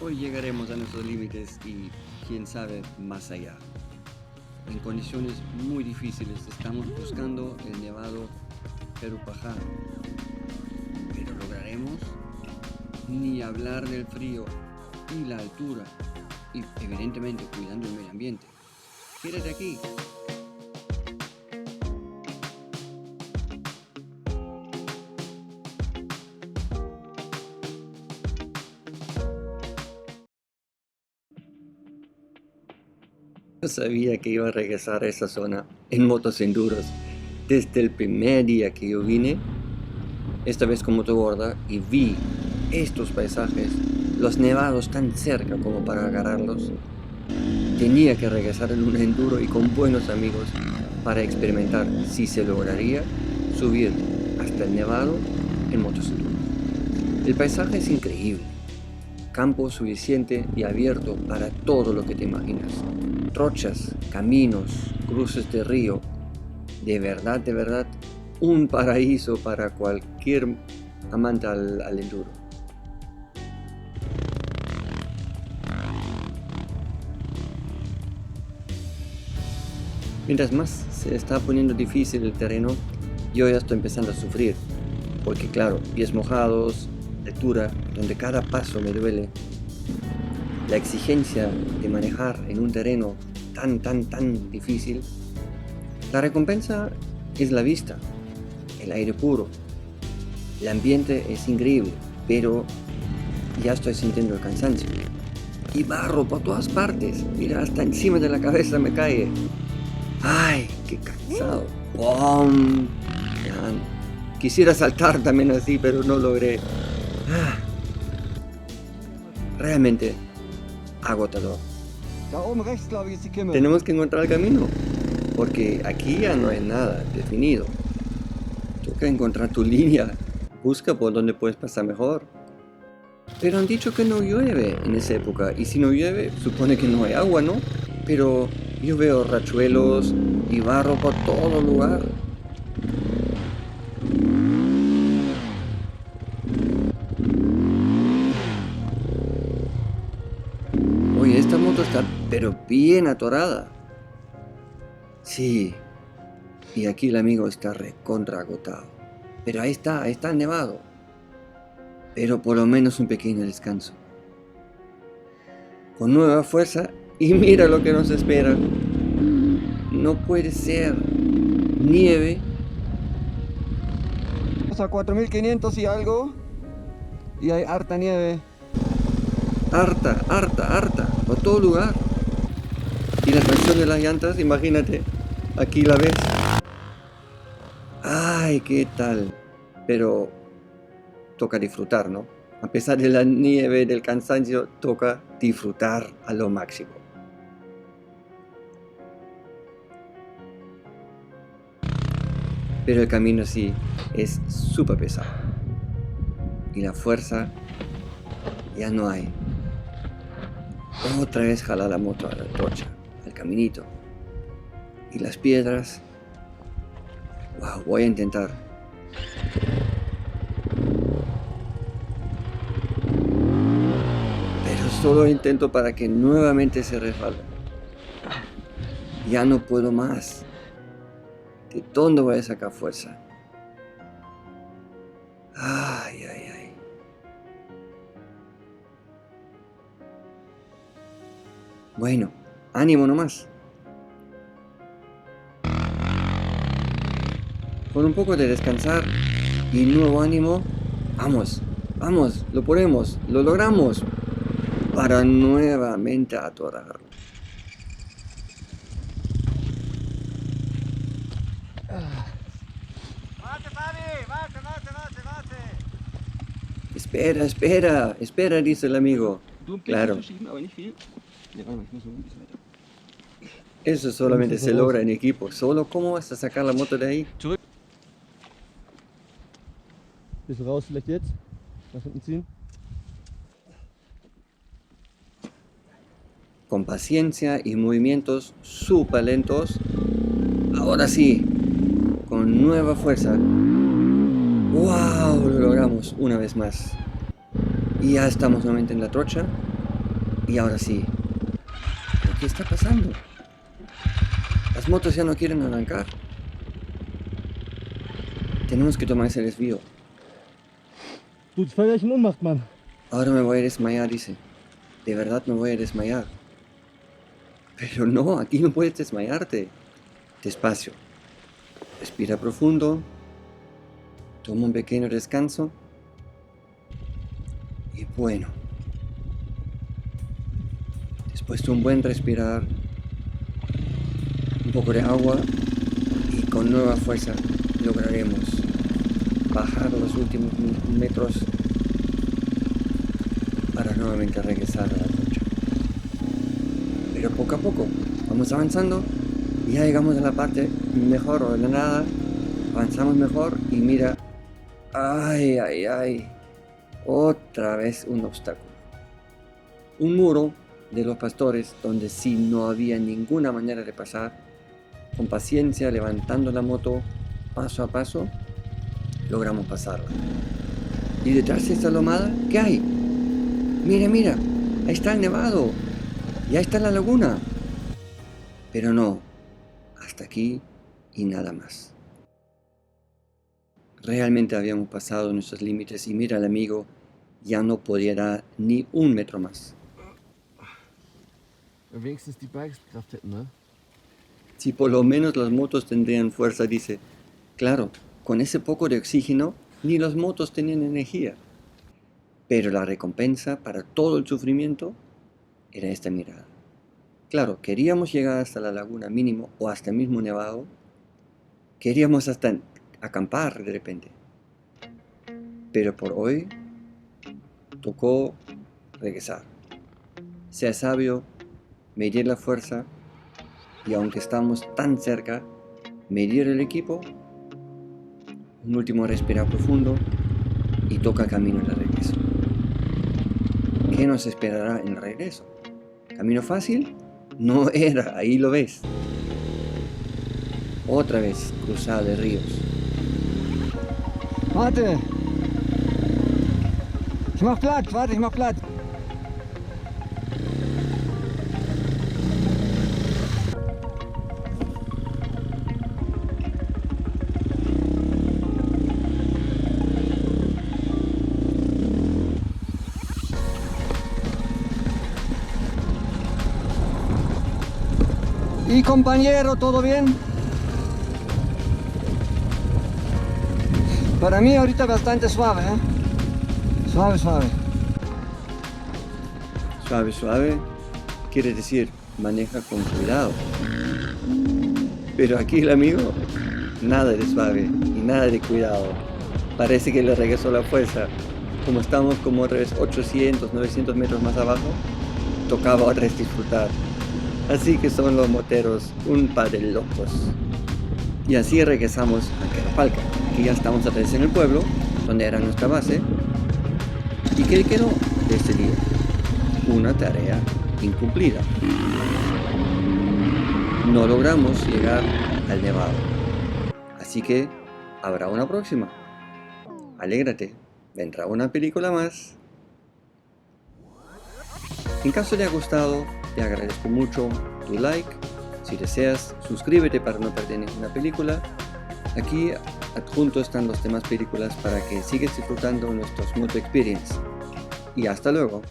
Hoy llegaremos a nuestros límites y quién sabe más allá. En condiciones muy difíciles estamos buscando el nevado Perupajá. ¿Pero lograremos? Ni hablar del frío y la altura y evidentemente cuidando el medio ambiente. Quédate aquí. Yo sabía que iba a regresar a esa zona en motos enduros desde el primer día que yo vine, esta vez con moto gorda, y vi estos paisajes, los nevados tan cerca como para agarrarlos. Tenía que regresar en un enduro y con buenos amigos para experimentar si se lograría subir hasta el nevado en motos enduros. El paisaje es increíble, campo suficiente y abierto para todo lo que te imaginas. Trochas, caminos, cruces de río, de verdad, un paraíso para cualquier amante al enduro. Mientras más se está poniendo difícil el terreno, yo ya estoy empezando a sufrir, porque claro, pies mojados, altura, donde cada paso me duele. La exigencia de manejar en un terreno tan difícil. La recompensa es la vista, el aire puro, el ambiente es increíble, pero ya estoy sintiendo el cansancio. Y barro por todas partes, mira, hasta encima de la cabeza me cae. ¡Ay, qué cansado! ¡Bom! Quisiera saltar también así, pero no logré. Realmente agotador. Tenemos que encontrar el camino, porque aquí ya no hay nada definido. Toca encontrar tu línea, busca por dónde puedes pasar mejor. Pero han dicho que no llueve en esa época, y si no llueve, supone que no hay agua, ¿no? Pero yo veo rachuelos y barro por todo lugar. Oye, esta moto está pero bien atorada. Sí, y aquí el amigo está recontra agotado. Pero ahí está nevado. Pero por lo menos un pequeño descanso. Con nueva fuerza y mira lo que nos espera. No puede ser. Nieve. A 4500 y algo. Y hay harta nieve. Harta, por todo lugar. Y la presión de las llantas, imagínate, aquí la ves. Ay, qué tal. Pero toca disfrutar, ¿no? A pesar de la nieve, del cansancio, toca disfrutar a lo máximo. Pero el camino sí es súper pesado. Y la fuerza ya no hay. Otra vez jala la moto a la trocha, al caminito. Y las piedras. Wow, voy a intentar. Pero solo intento para que nuevamente se resbale. Ya no puedo más. ¿De dónde voy a sacar fuerza? Ay. Bueno, ánimo nomás. Con un poco de descansar y nuevo ánimo, vamos, lo podemos, lo logramos, para nuevamente atorarlo. Espera, dice el amigo. Claro. Eso solamente se logra en equipo. Solo, ¿cómo vas a sacar la moto de ahí? Bisschen raus, vielleicht jetzt. Nach hinten ziehen. Con paciencia y movimientos súper lentos. Ahora sí, con nueva fuerza. ¡Wow! Lo logramos una vez más. Y ya estamos nuevamente en la trocha. Y ahora sí. ¿Pero qué está pasando? Las motos ya no quieren arrancar. Tenemos que tomar ese desvío. Du, voll gleich in Ohnmacht, Mann. Ahora me voy a desmayar, dice. De verdad me voy a desmayar. Pero no, aquí no puedes desmayarte. Despacio. Respira profundo. Toma un pequeño descanso. Y bueno. Después de un buen respirar, un poco de agua y con nueva fuerza lograremos bajar los últimos metros para nuevamente regresar a la trocha. Pero poco a poco vamos avanzando y ya llegamos a la parte mejor ordenada, avanzamos mejor y mira, ay, ay, ay, otra vez un obstáculo. Un muro de los pastores donde sí no había ninguna manera de pasar. Con paciencia, levantando la moto paso a paso, logramos pasarla. Y detrás de esta lomada, ¿qué hay? Mira, mira, ahí está el nevado, y ahí está la laguna. Pero no, hasta aquí y nada más. Realmente habíamos pasado nuestros límites y mira, el amigo ya no podía dar ni un metro más. Wenigstens die Bikes Kraft hätten, ne? Si por lo menos las motos tendrían fuerza, dice. Claro, con ese poco de oxígeno, ni las motos tenían energía. Pero la recompensa para todo el sufrimiento era esta mirada. Claro, queríamos llegar hasta la laguna mínimo o hasta el mismo nevado. Queríamos hasta acampar de repente. Pero por hoy tocó regresar. Sea sabio, medir la fuerza y aunque estamos tan cerca, medir el equipo, un último respirar profundo y toca camino de regreso. ¿Qué nos esperará en el regreso? ¿Camino fácil? No era, ahí lo ves. Otra vez cruzada de ríos. Warte! Ich mach Platz, warte, ich mach Platz. ¿Y compañero, todo bien? Para mí ahorita bastante suave, ¿eh? Suave, suave. Suave, suave, quiere decir maneja con cuidado. Pero aquí el amigo, nada de suave y nada de cuidado. Parece que le regresó la fuerza. Como estamos como otra vez 800, 900 metros más abajo, tocaba otra vez disfrutar. Así que son los moteros un par de locos. Y así regresamos a Queropalca, que ya estamos otra vez en el pueblo, donde era nuestra base. ¿Y qué quedó de este día? Una tarea incumplida. No logramos llegar al nevado. Así que habrá una próxima. Alégrate, vendrá una película más. En caso te haya gustado, te agradezco mucho tu like. Si deseas, suscríbete para no perder ninguna película. Aquí adjunto están los demás películas para que sigas disfrutando nuestros Moto Experience. Y hasta luego.